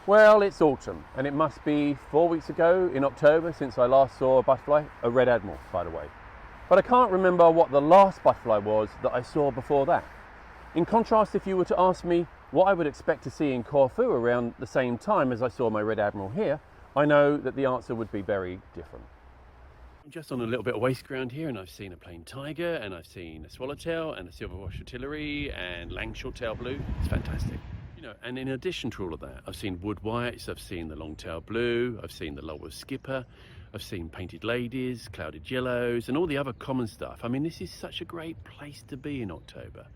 Well, it's autumn, and it must be 4 weeks ago in October since I last saw a butterfly, a red admiral, by the way. But I can't remember what the last butterfly was that I saw before that. In contrast, if you were to ask me what I would expect to see in Corfu around the same time as I saw my red admiral here, I know that the answer would be very different. I'm just on a little bit of waste ground here, and I've seen a plain tiger, and I've seen a swallowtail, and a silver-wash artillery, and lang short-tail blue. It's fantastic. And in addition to all of that, I've seen wood whites, I've seen the long-tail blue, I've seen the Lulworth skipper, I've seen painted ladies, clouded yellows, and all the other common stuff. I mean, this is such a great place to be in October.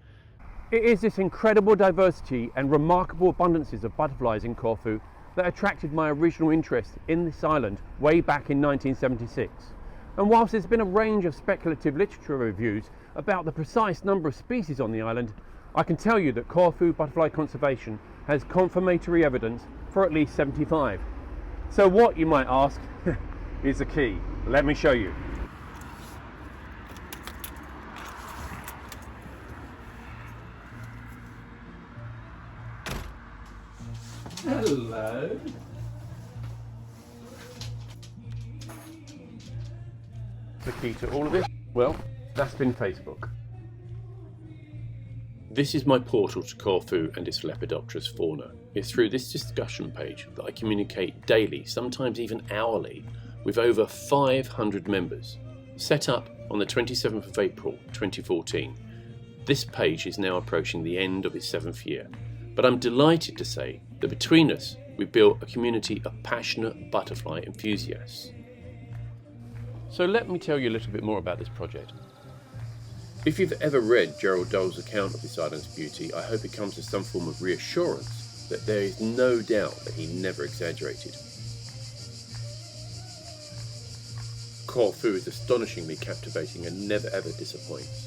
It is this incredible diversity and remarkable abundances of butterflies in Corfu that attracted my original interest in this island way back in 1976. And whilst there's been a range of speculative literature reviews about the precise number of species on the island, I can tell you that Corfu Butterfly Conservation has confirmatory evidence for at least 75. So what, you might ask, is the key? Let me show you. Hello. The key to all of this? Well, that's been Facebook. This is my portal to Corfu and its Lepidopterous fauna. It's through this discussion page that I communicate daily, sometimes even hourly, with over 500 members. Set up on the 27th of April 2014, this page is now approaching the end of its 7th year, but I'm delighted to say that between us we've built a community of passionate butterfly enthusiasts. So let me tell you a little bit more about this project. If you've ever read Gerald Dole's account of this island's beauty, I hope it comes as some form of reassurance that there is no doubt that he never exaggerated. Corfu is astonishingly captivating and never ever disappoints.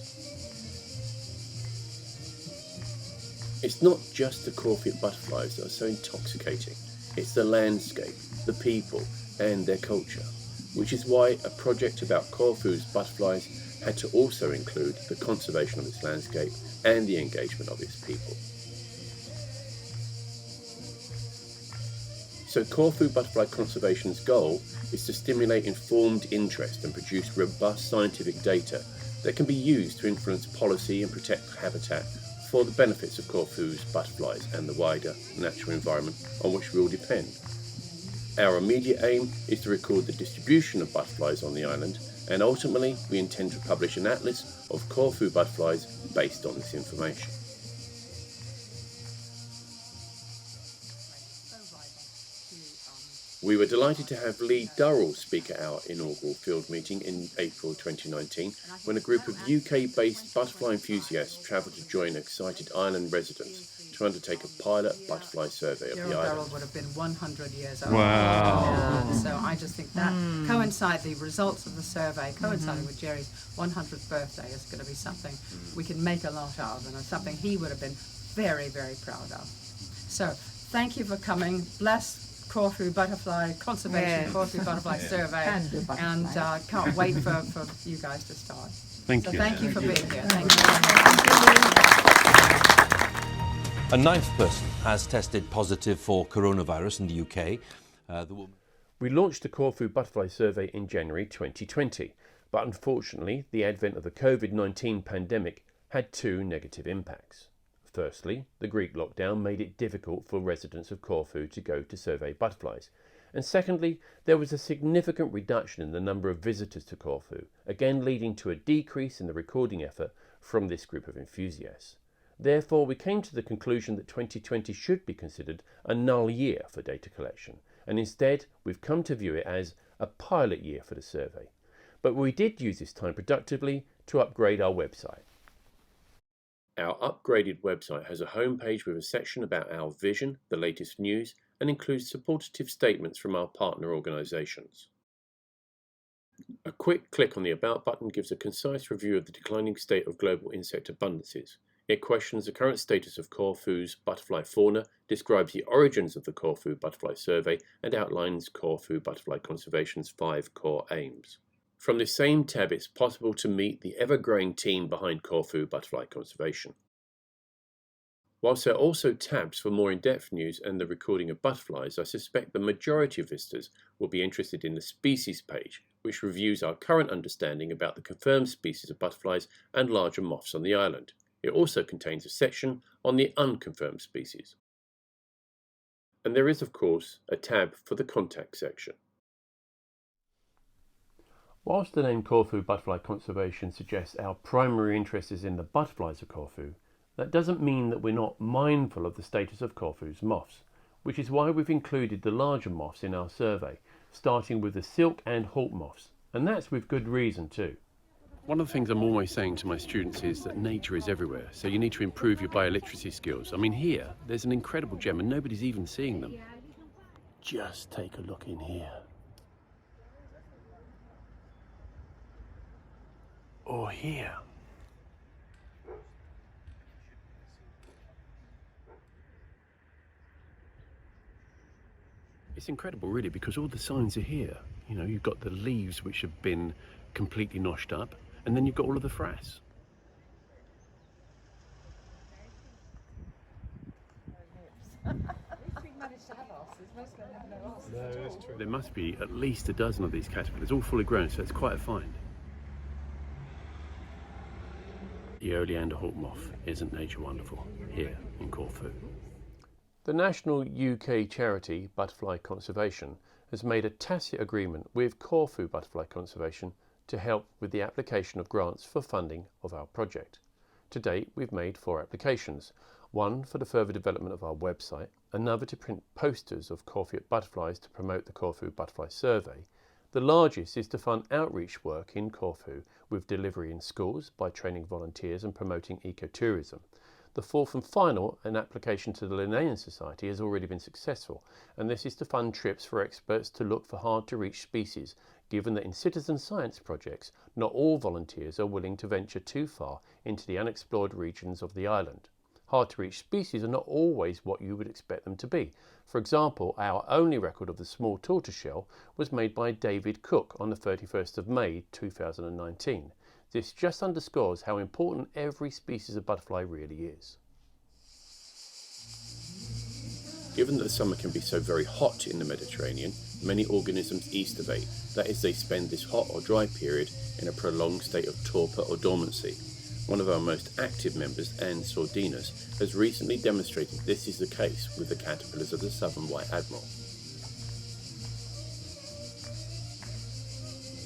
It's not just the Corfu butterflies that are so intoxicating, it's the landscape, the people and their culture, which is why a project about Corfu's butterflies had to also include the conservation of its landscape and the engagement of its people. So Corfu Butterfly Conservation's goal is to stimulate informed interest and produce robust scientific data that can be used to influence policy and protect habitat for the benefits of Corfu's butterflies and the wider natural environment on which we all depend. Our immediate aim is to record the distribution of butterflies on the island, and ultimately we intend to publish an atlas of Corfu butterflies based on this information. We were delighted to have Lee Durrell speak at our inaugural field meeting in April 2019, when a group of UK-based butterfly enthusiasts travelled to join excited island residents to undertake a pilot butterfly survey of the island. Durrell would have been 100 years old. Wow. So I just think that the results of the survey coinciding with Jerry's 100th birthday is going to be something we can make a lot of, and something he would have been very, very proud of. So thank you for coming. Bless Corfu Butterfly Conservation, Corfu Butterfly Survey, and can't wait for you guys to start. Thank you. Thank you for being here. Thank you. A ninth person has tested positive for coronavirus in the UK. We launched the Corfu Butterfly Survey in January 2020, but unfortunately the advent of the COVID-19 pandemic had two negative impacts. Firstly, the Greek lockdown made it difficult for residents of Corfu to go to survey butterflies. And secondly, there was a significant reduction in the number of visitors to Corfu, again leading to a decrease in the recording effort from this group of enthusiasts. Therefore, we came to the conclusion that 2020 should be considered a null year for data collection, and instead we've come to view it as a pilot year for the survey. But we did use this time productively to upgrade our website. Our upgraded website has a homepage with a section about our vision, the latest news, and includes supportive statements from our partner organisations. A quick click on the About button gives a concise review of the declining state of global insect abundances. It questions the current status of Corfu's butterfly fauna, describes the origins of the Corfu Butterfly Survey, and outlines Corfu Butterfly Conservation's 5 core aims. From this same tab, it's possible to meet the ever-growing team behind Corfu Butterfly Conservation. Whilst there are also tabs for more in-depth news and the recording of butterflies, I suspect the majority of visitors will be interested in the species page, which reviews our current understanding about the confirmed species of butterflies and larger moths on the island. It also contains a section on the unconfirmed species. And there is, of course, a tab for the contact section. Whilst the name Corfu Butterfly Conservation suggests our primary interest is in the butterflies of Corfu, that doesn't mean that we're not mindful of the status of Corfu's moths, which is why we've included the larger moths in our survey, starting with the silk and hawk moths, and that's with good reason too. One of the things I'm always saying to my students is that nature is everywhere, so you need to improve your bioliteracy skills. I mean, here, there's an incredible gem and nobody's even seeing them. Just take a look in here. Or here. It's incredible really, because all the signs are here. You know, you've got the leaves which have been completely noshed up, and then you've got all of the frass. There must be at least a dozen of these caterpillars, all fully grown, so it's quite a find. The oleander hawk moth, isn't nature wonderful, here in Corfu. The national UK charity Butterfly Conservation has made a tacit agreement with Corfu Butterfly Conservation to help with the application of grants for funding of our project. To date, we've made 4 applications, one for the further development of our website, another to print posters of Corfu butterflies to promote the Corfu Butterfly Survey. The largest is to fund outreach work in Corfu with delivery in schools by training volunteers and promoting ecotourism. The 4th and final, an application to the Linnean Society, has already been successful, and this is to fund trips for experts to look for hard-to-reach species, given that in citizen science projects, not all volunteers are willing to venture too far into the unexplored regions of the island. Hard-to-reach species are not always what you would expect them to be. For example, our only record of the small tortoiseshell was made by David Cook on the 31st of May 2019. This just underscores how important every species of butterfly really is. Given that the summer can be so very hot in the Mediterranean, many organisms estivate, that is, they spend this hot or dry period in a prolonged state of torpor or dormancy. One of our most active members, Anne Sordinus, has recently demonstrated this is the case with the caterpillars of the southern white admiral.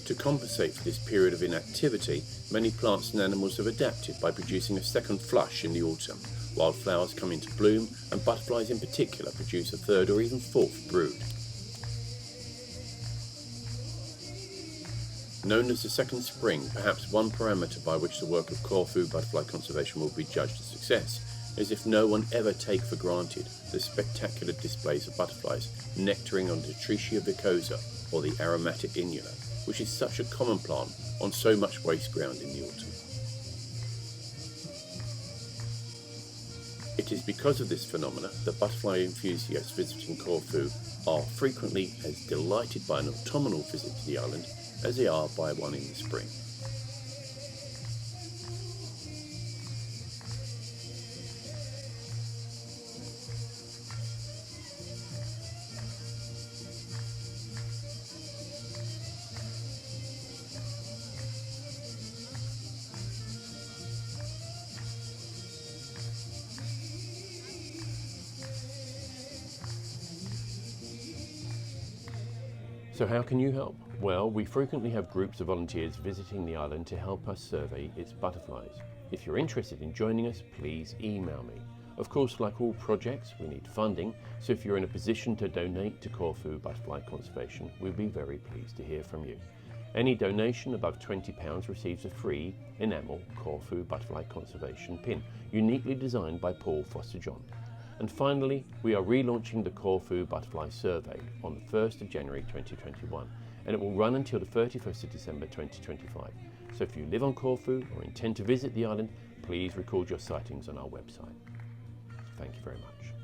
To compensate for this period of inactivity, many plants and animals have adapted by producing a second flush in the autumn. Wildflowers come into bloom, and butterflies in particular produce a 3rd or even 4th brood. Known as the second spring, perhaps one parameter by which the work of Corfu Butterfly Conservation will be judged a success is if no one ever take for granted the spectacular displays of butterflies nectaring on the Trichia vicosa or the aromatic inula, which is such a common plant on so much waste ground in the autumn. It is because of this phenomena that butterfly enthusiasts visiting Corfu are frequently as delighted by an autumnal visit to the island as they are by one in the spring. So how can you help? Well, we frequently have groups of volunteers visiting the island to help us survey its butterflies. If you're interested in joining us, please email me. Of course, like all projects, we need funding, so if you're in a position to donate to Corfu Butterfly Conservation, we'll be very pleased to hear from you. Any donation above £20 receives a free enamel Corfu Butterfly Conservation pin, uniquely designed by Paul Foster-John. And finally, we are relaunching the Corfu Butterfly Survey on the 1st of January 2021, and it will run until the 31st of December 2025. So if you live on Corfu or intend to visit the island, please record your sightings on our website. Thank you very much.